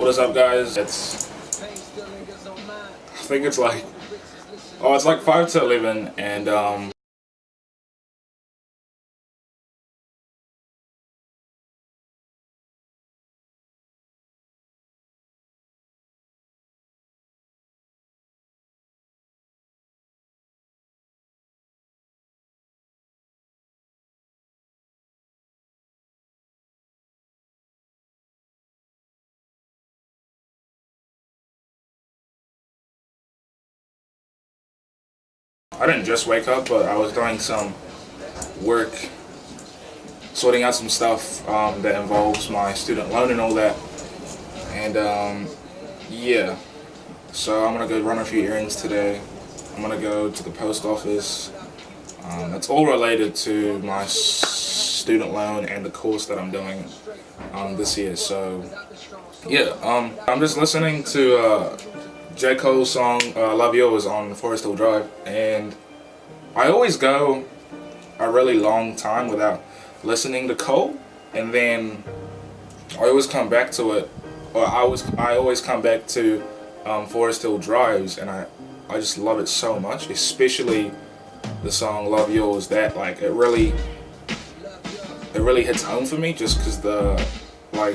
What is up, guys? I think it's like, it's like 5 to 11, and I didn't just wake up, but I was doing some work, sorting out some stuff that involves my student loan and all that. And yeah, so I'm gonna go run a few errands today. I'm gonna go to the post office. That's all related to my student loan and the course that I'm doing this year. So yeah, I'm just listening to J.COLE's song Love Yourz on Forest Hill Drive, and I always go a really long time without listening to Cole, and then I always come back to it, or I always come back to Forest Hill Drives, and I just love it so much, especially the song Love Yourz. That like it really hits home for me, just because I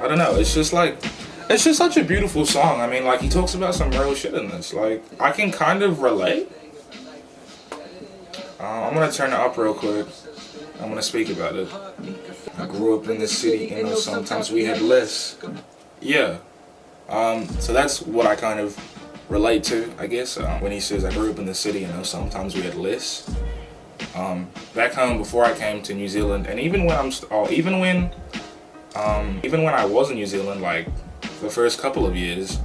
don't know, it's just such a beautiful song. I mean, like, he talks about some real shit in this. Like, I can kind of relate. I'm gonna turn it up real quick. I'm gonna speak about it. I grew up in the city, and sometimes we had less. Yeah. So that's what I kind of relate to, I guess. When he says, I grew up in the city, and sometimes we had less. Back home, before I came to New Zealand, and even when I was in New Zealand, like, the first couple of years,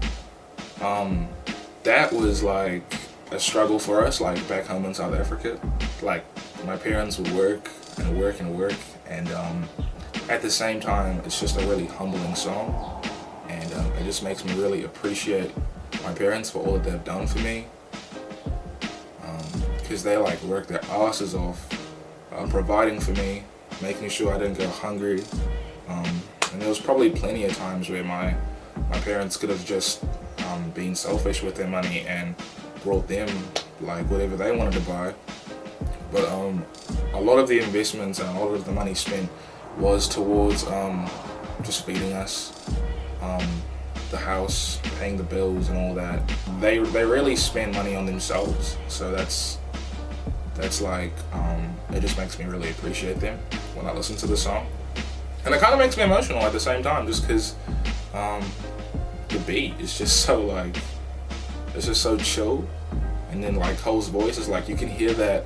that was like a struggle for us, like back home in South Africa. Like, my parents would work and work and work, and at the same time, it's just a really humbling song, and it just makes me really appreciate my parents for all that they've done for me, because they like worked their asses off providing for me, making sure I didn't go hungry, and there was probably plenty of times where my parents could have just been selfish with their money and brought them like whatever they wanted to buy. But a lot of the investments and a lot of the money spent was towards just feeding us, the house, paying the bills and all that. They really spend money on themselves, so that's like it just makes me really appreciate them when I listen to the song. And it kind of makes me emotional at the same time, just because the beat is just so like, it's just so chill, and then like Cole's voice is like, you can hear that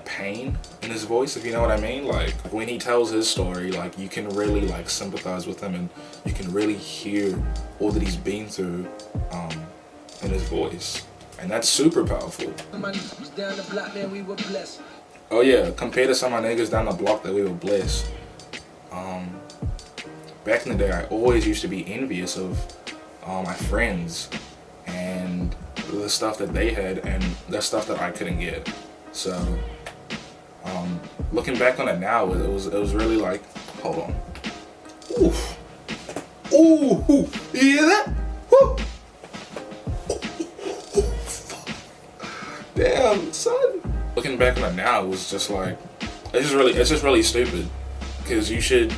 pain in his voice, if you know what I mean. Like, when he tells his story, like, you can really like sympathize with him, and you can really hear all that he's been through in his voice, and that's super powerful. Oh yeah, compared to some of my niggas down the block that we were blessed. Back in the day, I always used to be envious of my friends and the stuff that they had and the stuff that I couldn't get. So, looking back on it now, it was really like, hold on. Oof. Ooh, you hear that? Woo. Damn, son. Looking back on it now, it was just like, it's just really stupid, because you should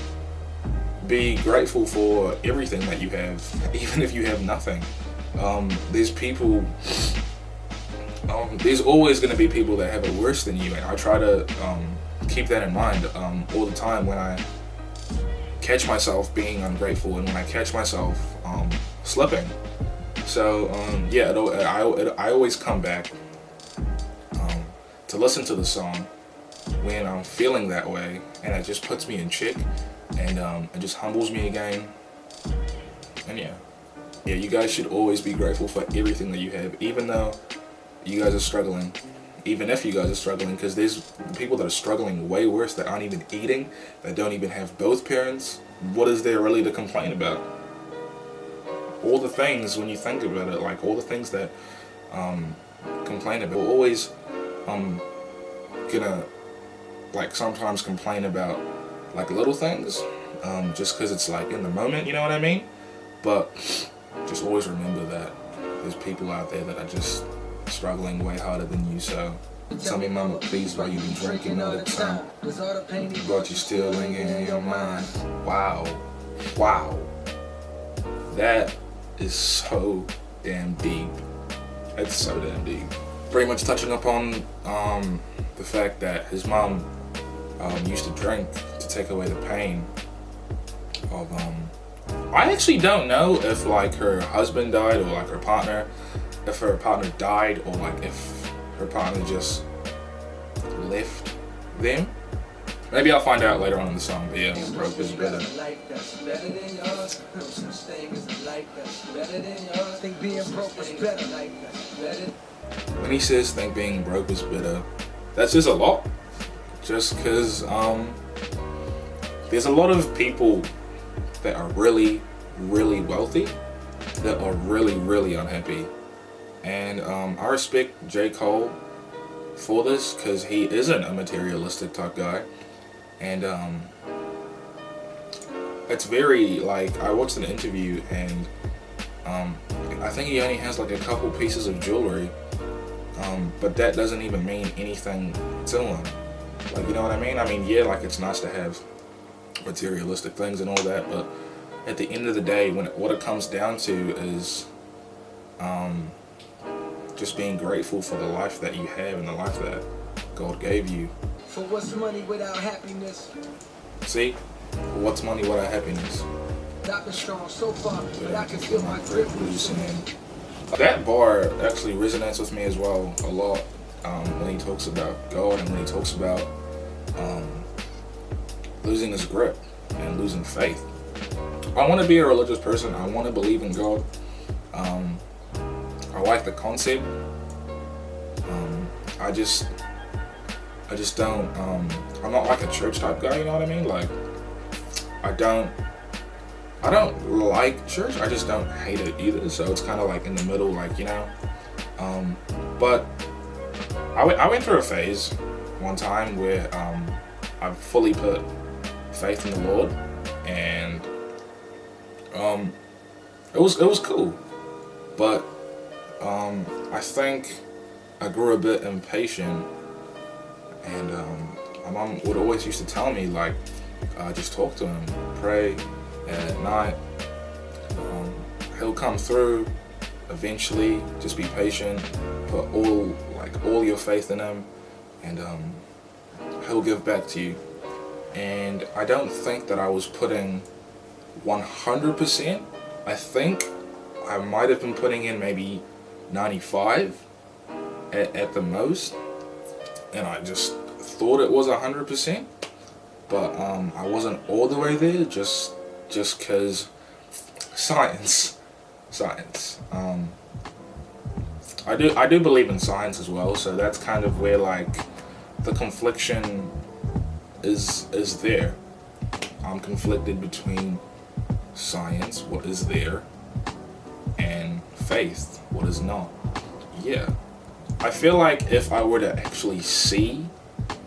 be grateful for everything that you have, even if you have nothing. There's people, there's always going to be people that have it worse than you, and I try to keep that in mind all the time when I catch myself being ungrateful and when I catch myself slipping. So yeah, I always come back to listen to the song when I'm feeling that way, and it just puts me in check, and it just humbles me again. And yeah, you guys should always be grateful for everything that you have, even though you guys are struggling, even if you guys are struggling, because there's people that are struggling way worse, that aren't even eating, that don't even have both parents. What is there really to complain about? All the things, when you think about it, like all the things that complain about, we're always gonna like sometimes complain about like little things, just because it's like in the moment, you know what I mean? But just always remember that there's people out there that are just struggling way harder than you. So tell me, mama, please, why you been drinking all the time? But you still lingering in your mind. Wow. Wow. That is so damn deep. It's so damn deep. Pretty much touching upon the fact that his mom used to drink to take away the pain of I actually don't know if like her husband died or like her partner, if her partner died or like if her partner just left them. Maybe I'll find out later on in the song, but yeah, broke is better. When he says think being broke is better, that's just a lot. Just because there's a lot of people that are really, really wealthy that are really, really unhappy. And I respect J.COLE for this because he isn't a materialistic type guy. And it's very, like, I watched an interview and I think he only has like a couple pieces of jewelry, but that doesn't even mean anything to him. Like, you know what I mean? I mean, yeah, like it's nice to have materialistic things and all that, but at the end of the day, what it comes down to is just being grateful for the life that you have and the life that God gave you. For what's money without happiness? See? What's money without happiness? I've been strong so far, but I can feel my grip loosening. That bar actually resonates with me as well a lot when he talks about God and when he talks about losing his grip and losing faith. I want to be a religious person. I want to believe in God. I like the concept. I just don't, I'm not like a church type guy, you know what I mean? Like, I don't like church, I just don't hate it either, so it's kind of like in the middle, like, you know? But I went through a phase one time where I fully put faith in the Lord, and it was cool, but I think I grew a bit impatient. And my mom would always used to tell me, like, just talk to him, pray at night. He'll come through eventually. Just be patient. Put all your faith in him, and he'll give back to you. And I don't think that I was putting 100%. I think I might have been putting in maybe 95 at the most. And I just thought it was 100%, but I wasn't all the way there. Just cause science. I do believe in science as well, so that's kind of where like the confliction is there. I'm conflicted between science, what is there, and faith, what is not. Yeah. I feel like if I were to actually see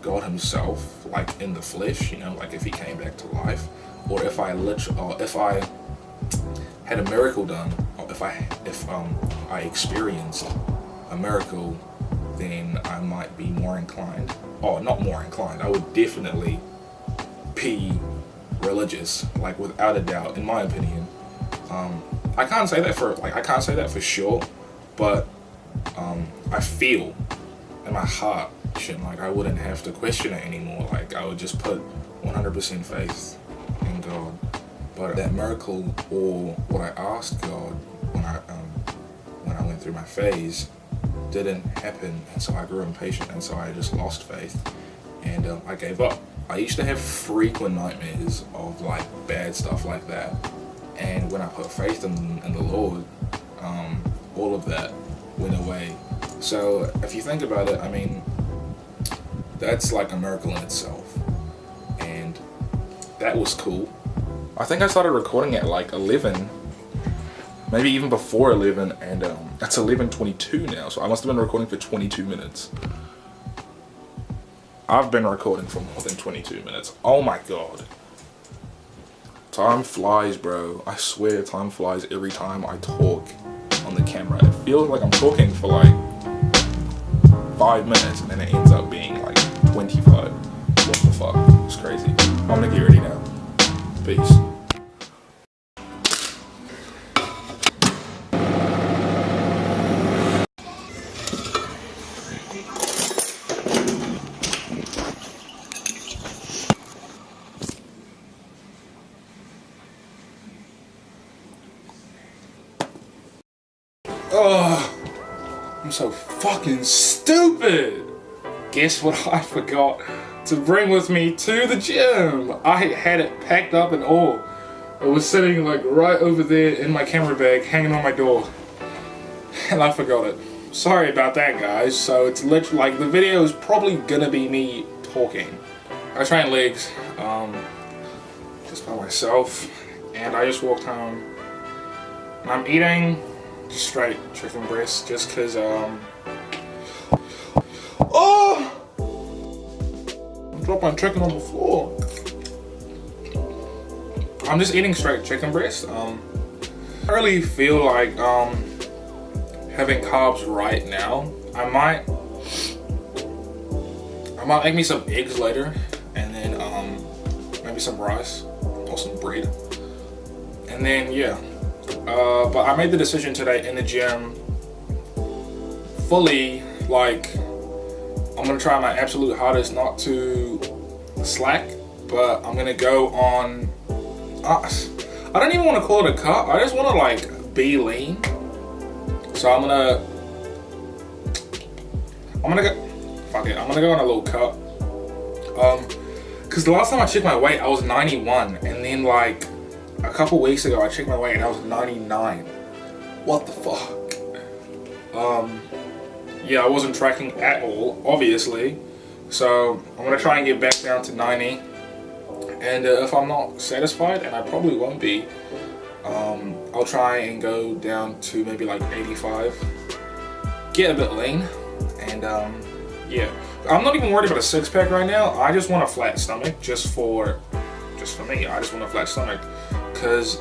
God himself, like in the flesh, you know, like if he came back to life, or if I had a miracle done, or if I experienced a miracle, then I might be more inclined, or not more inclined, I would definitely be religious, like without a doubt, in my opinion. I can't say that for sure, but I feel in my heart, like I wouldn't have to question it anymore. Like I would just put 100% faith in God. But that miracle, or what I asked God when I went through my phase, didn't happen, and so I grew impatient, and so I just lost faith, and I gave up. I used to have frequent nightmares of like bad stuff like that, and when I put faith in the Lord, all of that went away. So if you think about it, I mean, that's like a miracle in itself, and that was cool. I think I started recording at like 11, maybe even before 11, and that's 11:22 now, so I must have been recording for 22 minutes. I've been recording for more than 22 minutes. Oh my god. Time flies, bro. I swear time flies every time I talk on the camera. It feels like I'm talking for like 5 minutes and then it ends up being like 25. What the fuck? It's crazy. I'm gonna get ready now. Peace. Oh, I'm so fucking stupid. Guess what I forgot to bring with me to the gym? I had it packed up and all. It was sitting like right over there in my camera bag, hanging on my door. And I forgot it. Sorry about that, guys. So it's literally like the video is probably gonna be me talking. I train legs, just by myself. And I just walked home. And I'm eating just straight chicken breast just cause oh! I dropped my chicken on the floor. I'm just eating straight chicken breast. I really feel like having carbs right now. I might make me some eggs later and then maybe some rice or some bread. And then yeah. But I made the decision today in the gym fully, like, I'm gonna try my absolute hardest not to slack, but I'm gonna go on, I don't even want to call it a cut, I just want to like be lean. So I'm gonna go, fuck it, I'm gonna go on a little cut. Cause the last time I checked my weight, I was 91, and then like, a couple weeks ago, I checked my weight and I was 99. What the fuck? Yeah, I wasn't tracking at all, obviously. So I'm gonna try and get back down to 90. And if I'm not satisfied, and I probably won't be, I'll try and go down to maybe like 85. Get a bit lean, and yeah. I'm not even worried about a six-pack right now. I just want a flat stomach, just for me. I just want a flat stomach. Because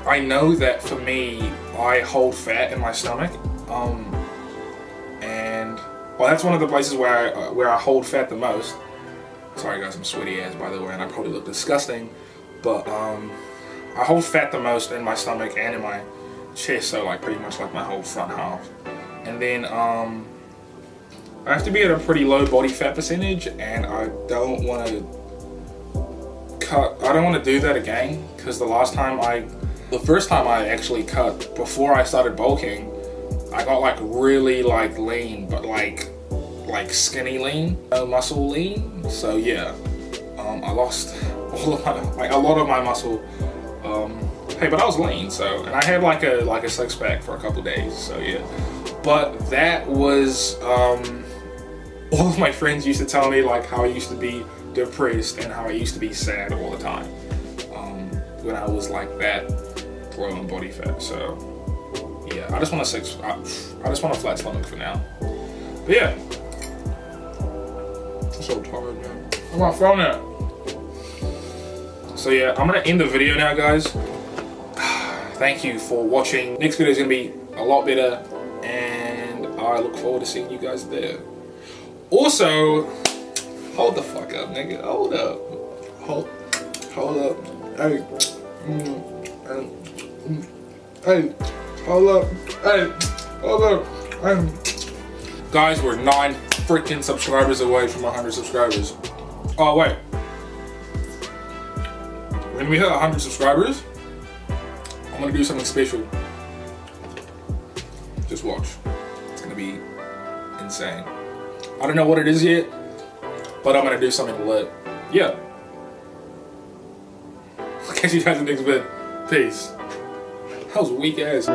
I know that for me, I hold fat in my stomach, and well, that's one of the places where I hold fat the most. Sorry guys, I'm sweaty ass by the way, and I probably look disgusting, but I hold fat the most in my stomach and in my chest, so like pretty much like my whole front half. And then I have to be at a pretty low body fat percentage, and I don't want to do that again, because the first time I actually cut before I started bulking, I got like really like lean, but like skinny lean, muscle lean. So yeah, I lost all of my, a lot of my muscle. Hey, but I was lean, so, and I had like a six pack for a couple days. So yeah, but that was all of my friends used to tell me like how I used to be depressed and how I used to be sad all the time when I was like that low on body fat. So yeah, I just want a flat stomach for now. But yeah, I'm so tired, man. I'm on my phone now. So yeah, I'm gonna end the video now, guys. Thank you for watching. Next video is gonna be a lot better, and I look forward to seeing you guys there. Also, hold the fuck up, nigga. Hold up. Hold up. Hey. Hey. Hold up. Hey. Hold up. Guys, we're 9 freaking subscribers away from 100 subscribers. Oh, wait. When we hit 100 subscribers, I'm gonna do something special. Just watch. It's gonna be insane. I don't know what it is yet, but I'm gonna do something lit. Yeah. I'll catch you guys in the next vid. Peace. That was weak ass.